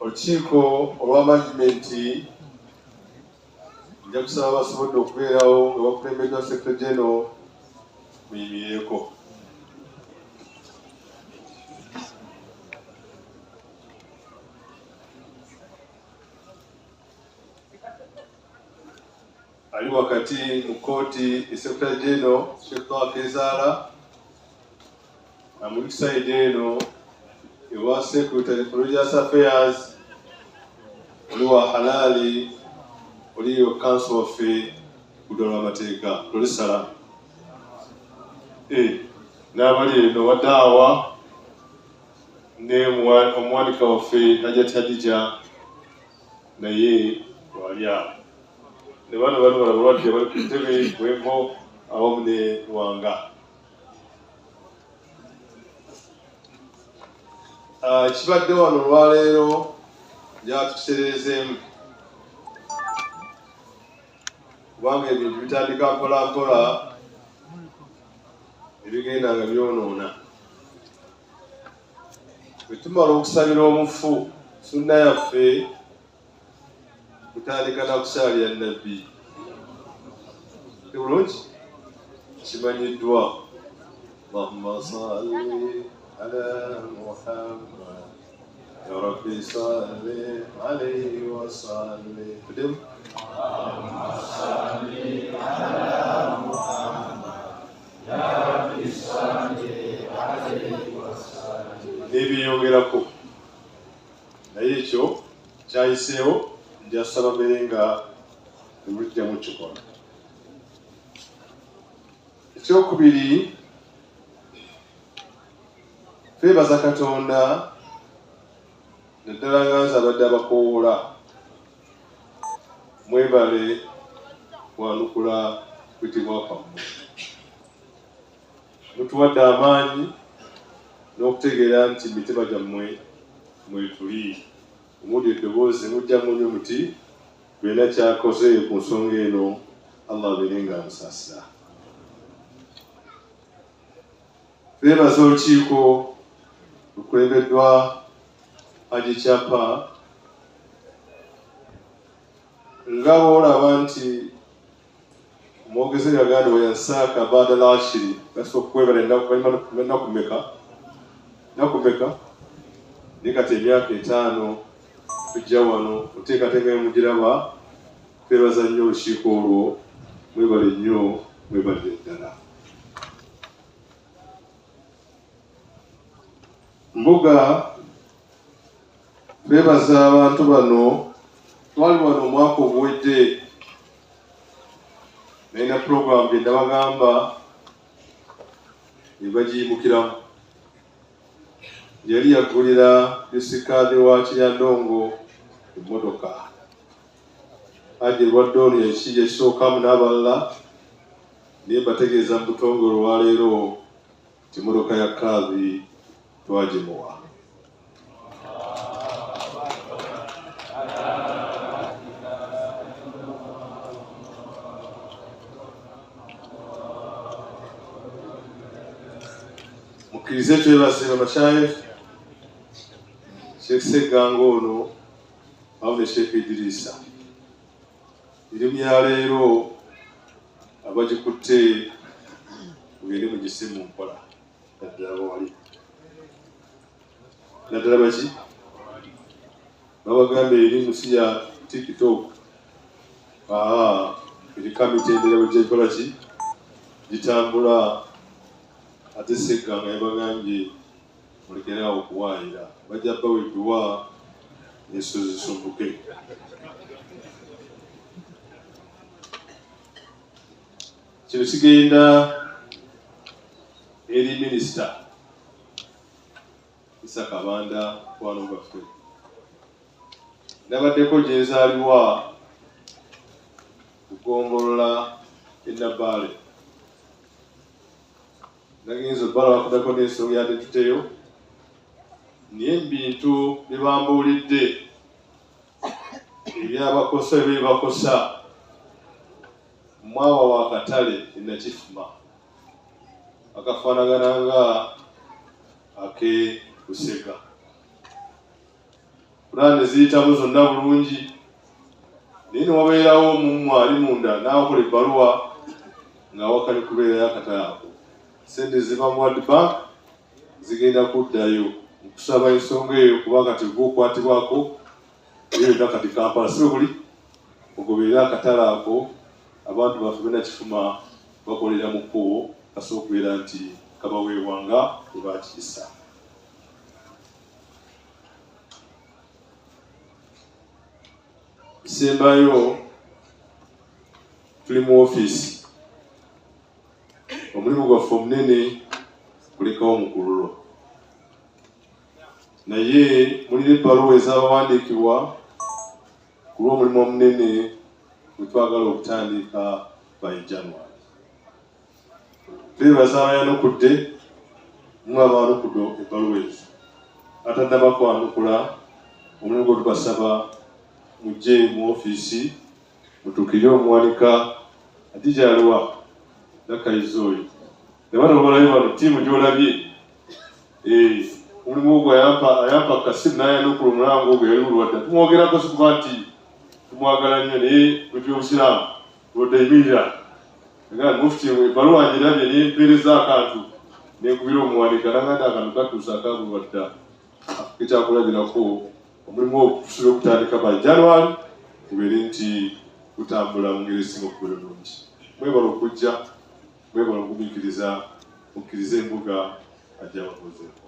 olukiiko olwa management nja kusaba abasobodde okubeerawo nga bakulembeddwa Secretary General muyimirireko. Ali wakati mu kkooti Secretary General Sheikh Kezaala amuli side eno ewa Secretary for Religious Affairs oliwa Halali oliyo Council of Kudola Amateeka Tolisala n'abali eno wadaawa ne omwanika waffe Najat Hadija naye wali awo ne bano balwadde bali ku ntebe bwembo awamu ne Wanga. Kibadde wano olwaleero gyatukiserezeemu kubanga ebintu bitandika mpola mpola ebigenda nga byonoona. Bwe tumala okusabira omufu sunna yaffe kutandika na kusaalira nnabbi bulungi kimanyiddwa. Allahumma salli ala Muhammad ya rabbi salli alayhi wa sallim. Allahumma salli ala Muhammad ya rabbi salli alayhi wa sallim. N'ebiyongerako naye ekyo kyayiseewo njasaba mbere nga ebuliddamu kikola. Ekyokubiri, twebaza Katonda naddala nga nze abadde abakoowoola. Mwebale kwanukula kuyitibwa kwammwe. Mutuwadde amaanyi n'okutegeera nti mitima gyammwe mwetuli. Omuli eddoboozi mujjamu nnyo muti bwena kyakoze ku nsonga eno Allah abeere nga amusaasira. Twebaza olukiiko lukulembeddwa Haji Kyapa nga bw'olaba nti omwogezi yagambye wayansaaka baada al-ashiri gasooka okwebala ennaku mmeka naye kati emyaka 5 tujja wano oteekateeka mugiraba. Twebaza nnyo olukiiko olwo, mwebale nnyo, mwebalire ddala. Mbuga twebaza abantu bano. Twali wano omwaka oguwedde nalina program gye nabagamba ebagiyimukiramu. Yali yagulira disikaade wa Kiryandongo emmotoka. Haji Lwaddooni yakisookamu n'abalala naye mbategeeza mu butongole olwaleero nti emmotoka ya kaadhi twagimuwa. Mukkirize twebaze bamashayikh Sheikh Seganga ono awamu ne Sheikh Idrisa. Erimu ya leero abagikutte mugende mugisse mu nkola naddala wali naddala baki babagamba erimu si ya TikTok. Erika mitendera bwe gyekola ki gitambula. Ate Seganga yabagambye mulekerawo okuwaayira bajja bawa edduwa n'enso zisumbuke. Kino kigenda eri Minisita Issa Kabanda kwano gaffe. Nabaddeko gye nzaalibwa kugombolola Nabbale. Nagenze obbala bakudako n'ensonga yadde tuteyo naye ebintu bye bambuulidde ebyabakosa ebyebakosa mwawa wa katale Nakifuma akafaanagana nga ake Lusega. pulaani ziyitamu zonna bulungi, naye ne wabeerawo omumu ali munda n'akola ebbaluwa ng'awakanya kubeerayo akatale ako. Ssente ziva mu World Bank zigenda kuddayo okusaba ensonga eyo kuba kati gw'okwatibwako byonna kati Kampala si buli ogoberera akatale ako abantu baffe bennakifuma bakolera mu kkubo kasobola okubeera nti kabaweebwanga bwe baakiyisa. Sembayo tuli mu ofiisi, omulimu gwaffe omunene kulekawo mukululo, naye mulina ebbaluwa ezabawandiikibwa ku lw'omulimu omunene gwe twagala okutandika by January. Twebaza abayanukudde, mmwe abawanukudde ebbaluwa ezo, atannaba kwanukula omulimu gwe tubasaba mujje mu ofiisi mutuukire omuwanika agijaluwa nakayiza oyo nebana obalayo bano ttiimu gy'olabye omulimu ogwo ayampa kasimu n'ayanukula omulango ogwo yali mulwadda tumwogerako sikuba nti tumwagala nnyo naye ebyobusiraamu lwodayimirira nga mufti ebbaluwa wange erabye nempeereza akantu nenkubira omuwanika naganda akantu katuusa akabulwadda ekyakulabirako omulimu okusobola okutandika by January kubeere nti kutambula mu ngeri esinga okubeera obulungi. Mwebala okujja, mwebala okugumiikiriza, mukkirize embuga ajja abakozeeko.